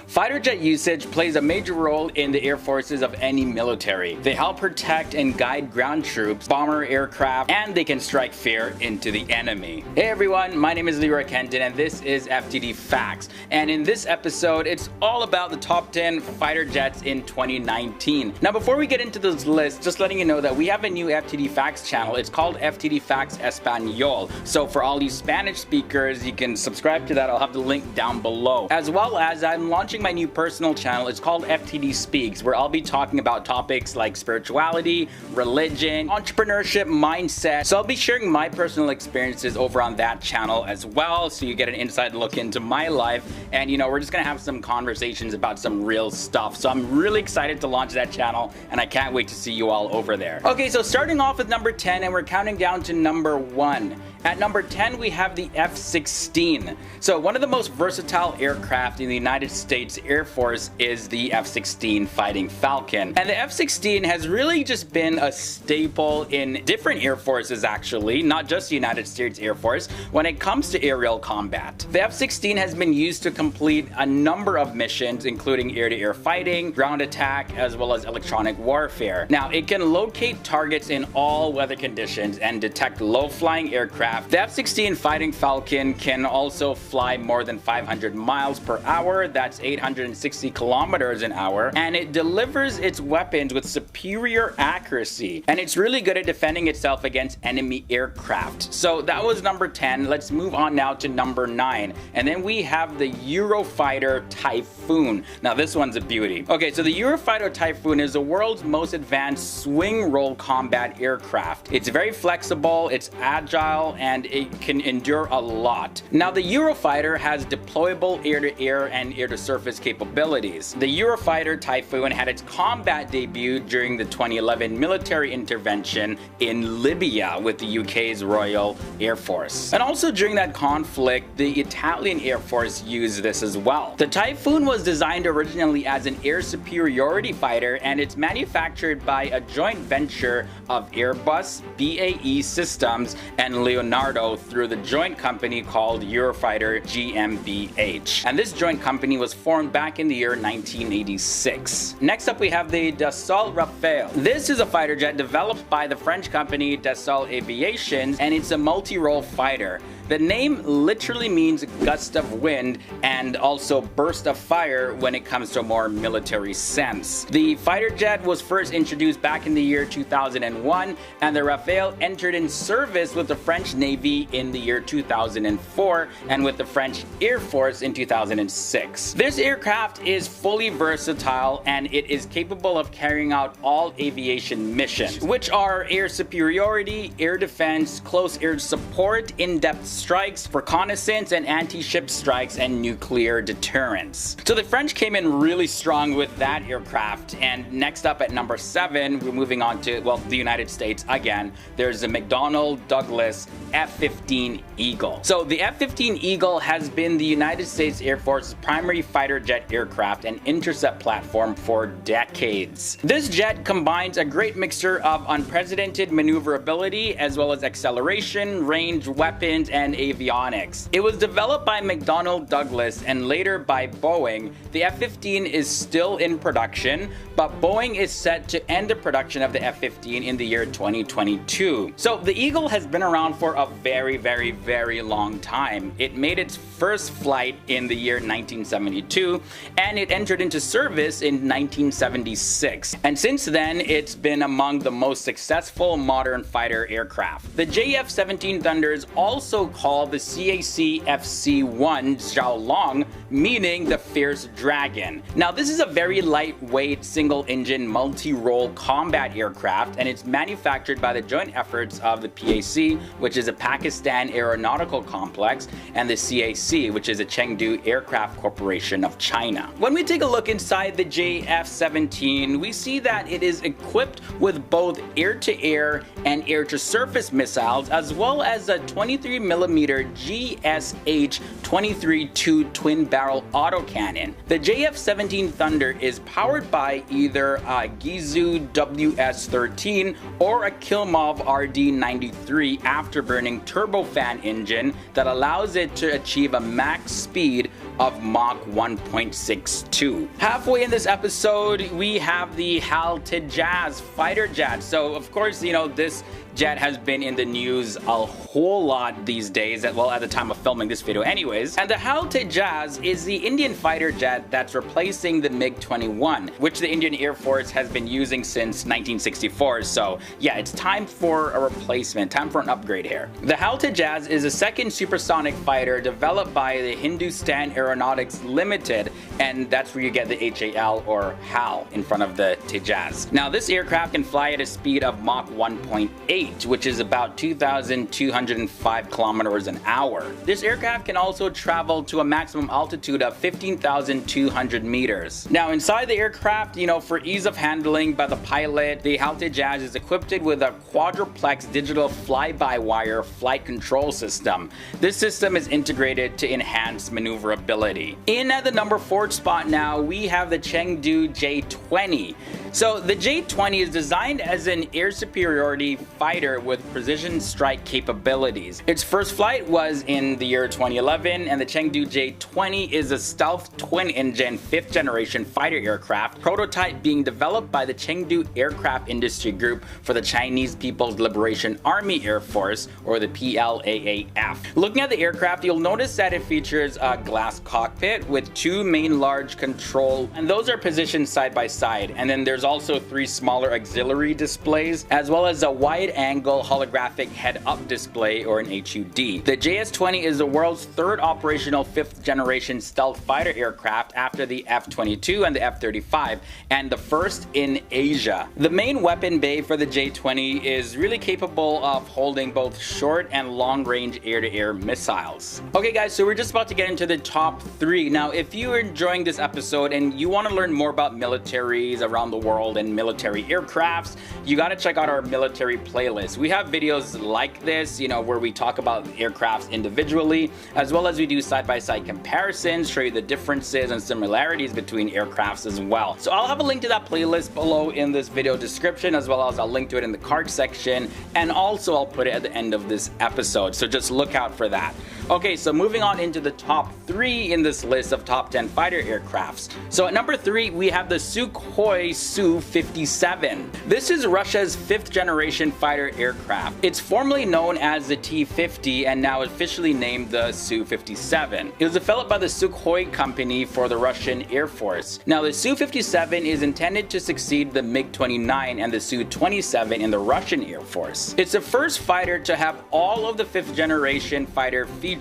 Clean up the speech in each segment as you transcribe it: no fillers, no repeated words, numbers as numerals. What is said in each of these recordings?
Fighter jet usage plays a major role in the air forces of any military. They help protect and guide ground troops, bomber aircraft, and they can strike fear into the enemy. Hey everyone, my name is Leroy Kenton and this is FTD Facts. And in this episode, it's all about the top 10 fighter jets in 2019. Now before we get into this list, just letting you know that we have a new FTD Facts channel. It's called FTD Facts Espanol. So for all you Spanish speakers, you can subscribe to that. I'll have the link down below. As well as I'm launching my new personal channel. It's called FTD Speaks, where I'll be talking about topics like spirituality, religion, entrepreneurship, mindset. So I'll be sharing my personal experiences over on that channel as well, so you get an inside look into my life. And you know, we're just gonna have some conversations about some real stuff. So I'm really excited to launch that channel and I can't wait to see you all over there. Okay, so starting off with number 10 and we're counting down to number 1. At number 10, we have the F-16. So one of the most versatile aircraft in the United States Air Force is the F-16 Fighting Falcon. And the F-16 has really just been a staple in different air forces actually, not just the United States Air Force, when it comes to aerial combat. The F-16 has been used to complete a number of missions, including air-to-air fighting, ground attack, as well as electronic warfare. Now, it can locate targets in all weather conditions and detect low-flying aircraft. The F-16 Fighting Falcon can also fly more than 500 miles per hour, that's 860 kilometers an hour, and it delivers its weapons with superior accuracy, and it's really good at defending itself against enemy aircraft. So that was number 10. Let's move on now to number 9, and then we have the Eurofighter Typhoon. Now this one's a beauty. Okay, so the Eurofighter Typhoon is the world's most advanced swing roll combat aircraft. It's very flexible, it's agile, and it can endure a lot. Now the Eurofighter has deployable air-to-air and air-to-surface capabilities. The Eurofighter Typhoon had its combat debut during the 2011 military intervention in Libya with the UK's Royal Air Force. And also during that conflict, the Italian Air Force used this as well. The Typhoon was designed originally as an air superiority fighter, and it's manufactured by a joint venture of Airbus, BAE Systems, and Leonardo through the joint company called Eurofighter GmbH. And this joint company was formed back in the year 1986. Next up we have the Dassault Rafale. This is a fighter jet developed by the French company Dassault Aviation, and it's a multi-role fighter. The name literally means gust of wind and also burst of fire when it comes to a more military sense. The fighter jet was first introduced back in the year 2001, and the Rafale entered in service with the French Navy in the year 2004 and with the French Air Force in 2006. This aircraft is fully versatile and it is capable of carrying out all aviation missions, which are air superiority, air defense, close air support, in-depth strikes, reconnaissance and anti-ship strikes, and nuclear deterrence. So the French came in really strong with that aircraft. And next up at number 7, we're moving on to, well, the United States again. There's the McDonnell Douglas F-15 Eagle. So the F-15 Eagle has been the United States Air Force's primary fighter jet aircraft and intercept platform for decades. This jet combines a great mixture of unprecedented maneuverability as well as acceleration, range, weapons, and avionics. It was developed by McDonnell Douglas and later by Boeing. The F-15 is still in production, but Boeing is set to end the production of the F-15 in the year 2022. So the Eagle has been around for a very long time. It made its first flight in the year 1972 and it entered into service in 1976. And since then, it's been among the most successful modern fighter aircraft. The JF-17 Thunder is also called the CAC FC-1 Xiaolong, meaning the Fierce Dragon. Now this is a very lightweight single-engine multi-role combat aircraft, and it's manufactured by the joint efforts of the PAC, which is a Pakistan Aeronautical Complex, and the CAC, which is a Chengdu Aircraft Corporation of China. When we take a look inside the JF-17, we see that it is equipped with both air-to-air and air-to-surface missiles, as well as a 23mm GSH-23-2 twin-barrel autocannon. The JF-17 Thunder is powered by either a Gizu WS-13 or a Kilmov RD-93 afterburning turbofan engine that allows it to achieve a max speed of Mach 1.62. Halfway in this episode, we have the TEJAS fighter jet. So of course, you know, this jet has been in the news a whole lot these days, well, at the time of filming this video anyways. And the TEJAS is the Indian fighter jet that's replacing the MiG-21, which the Indian Air Force has been using since 1964. So yeah, it's time for a replacement, time for an upgrade here. The TEJAS is a second supersonic fighter developed by the Hindustan Aeronautics Limited, and that's where you get the HAL or HAL in front of the TEJAS. Now this aircraft can fly at a speed of Mach 1.8, which is about 2,205 kilometers an hour. This aircraft can also travel to a maximum altitude of 15,200 meters. Now inside the aircraft, you know, for ease of handling by the pilot, the TEJAS is equipped with a quadruplex digital fly-by-wire flight control system. This system is integrated to enhance maneuverability. In at the number 4 spot now, we have the Chengdu J-20. So the J-20 is designed as an air superiority fighter with precision strike capabilities. Its first flight was in the year 2011, and the Chengdu J-20 is a stealth twin-engine 5th generation fighter aircraft, prototype being developed by the Chengdu Aircraft Industry Group for the Chinese People's Liberation Army Air Force, or the PLAAF. Looking at the aircraft, you'll notice that it features a glass cockpit with 2 main large control, and those are positioned side by side, and then there's also 3 smaller auxiliary displays, as well as a wide-angle holographic head-up display, or an HUD. The JS-20 is the world's 3rd operational 5th generation stealth fighter aircraft after the F-22 and the F-35, and the first in Asia. The main weapon bay for the J-20 is really capable of holding both short and long-range air-to-air missiles. Okay guys, so we're just about to get into the top 3. Now if you are enjoying this episode and you want to learn more about militaries around the world and military aircrafts, you got to check out our military playlist. We have videos like this, you know, where we talk about aircrafts individually, as well as we do side-by-side comparisons, show you the differences and similarities between aircrafts as well. So I'll have a link to that playlist below in this video description, as well as I'll link to it in the card section, and also I'll put it at the end of this episode, so just look out for that. Okay, so moving on into the top 3 in this list of top 10 fighter aircrafts. So at number 3, we have the Sukhoi Su-57. This is Russia's 5th generation fighter aircraft. It's formerly known as the T-50 and now officially named the Su-57. It was developed by the Sukhoi company for the Russian Air Force. Now the Su-57 is intended to succeed the MiG-29 and the Su-27 in the Russian Air Force. It's the first fighter to have all of the 5th generation fighter features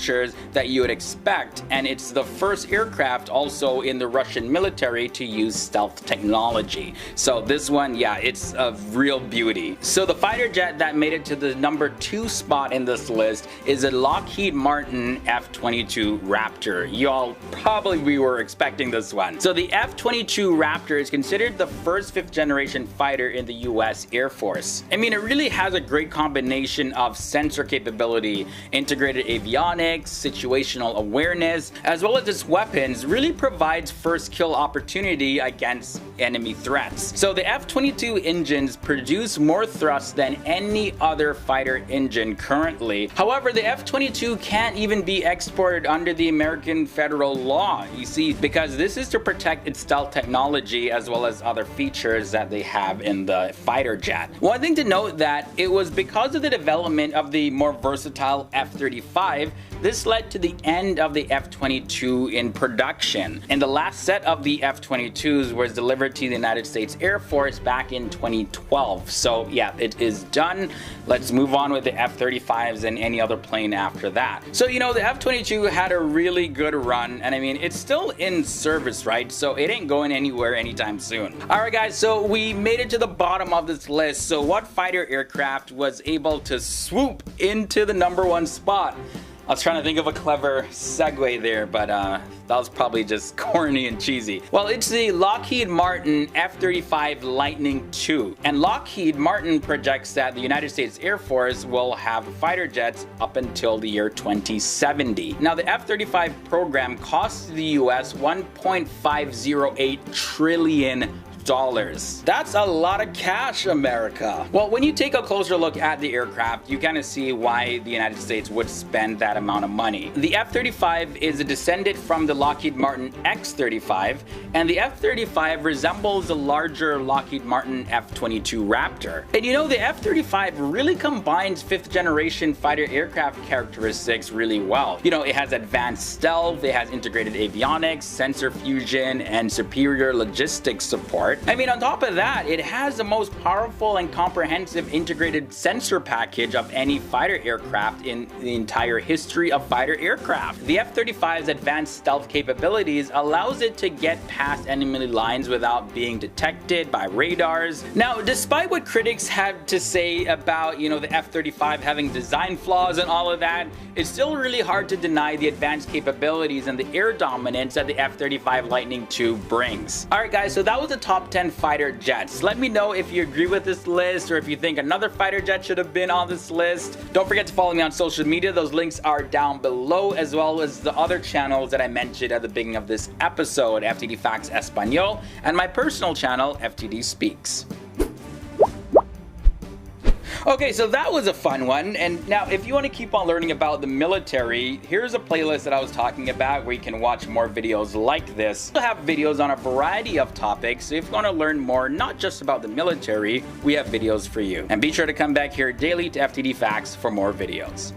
that you would expect, and it's the first aircraft also in the Russian military to use stealth technology. So this one, yeah, it's a real beauty. So the fighter jet that made it to the number 2 spot in this list is a Lockheed Martin F-22 Raptor. Y'all probably were expecting this one. So the F-22 Raptor is considered the first 5th generation fighter in the US Air Force. I mean, it really has a great combination of sensor capability, integrated avionics, situational awareness, as well as its weapons really provides first kill opportunity against enemy threats. So the F-22 engines produce more thrust than any other fighter engine currently. However, the F-22 can't even be exported under the American federal law, you see, because this is to protect its stealth technology as well as other features that they have in the fighter jet. One thing to note that it was because of the development of the more versatile F-35, this led to the end of the F-22 in production. And the last set of the F-22s was delivered to the United States Air Force back in 2012. So yeah, it is done. Let's move on with the F-35s and any other plane after that. So you know, the F-22 had a really good run, and I mean, it's still in service, right? So it ain't going anywhere anytime soon. Alright guys, so we made it to the bottom of this list. So what fighter aircraft was able to swoop into the number 1 spot? I was trying to think of a clever segue there, but that was probably just corny and cheesy. Well, it's the Lockheed Martin F35 Lightning II. And Lockheed Martin projects that the United States Air Force will have fighter jets up until the year 2070. Now, the F-35 program costs the US $1.508 trillion. That's a lot of cash, America. Well, when you take a closer look at the aircraft, you kind of see why the United States would spend that amount of money. The F-35 is a descendant from the Lockheed Martin X-35, and the F-35 resembles the larger Lockheed Martin F-22 Raptor. And you know, the F-35 really combines 5th generation fighter aircraft characteristics really well. You know, it has advanced stealth, it has integrated avionics, sensor fusion, and superior logistics support. I mean, on top of that, it has the most powerful and comprehensive integrated sensor package of any fighter aircraft in the entire history of fighter aircraft. The F-35's advanced stealth capabilities allows it to get past enemy lines without being detected by radars. Now, despite what critics had to say about, you know, the F-35 having design flaws and all of that, it's still really hard to deny the advanced capabilities and the air dominance that the F-35 Lightning II brings. Alright guys, so that was the top 10 fighter jets. Let me know if you agree with this list or if you think another fighter jet should have been on this list. Don't forget to follow me on social media. Those links are down below, as well as the other channels that I mentioned at the beginning of this episode, FTD Facts Espanol, and my personal channel, FTD Speaks. Okay, so that was a fun one, and now if you want to keep on learning about the military, here's a playlist that I was talking about where you can watch more videos like this. We'll have videos on a variety of topics, so if you want to learn more, not just about the military, we have videos for you. And be sure to come back here daily to FTD Facts for more videos.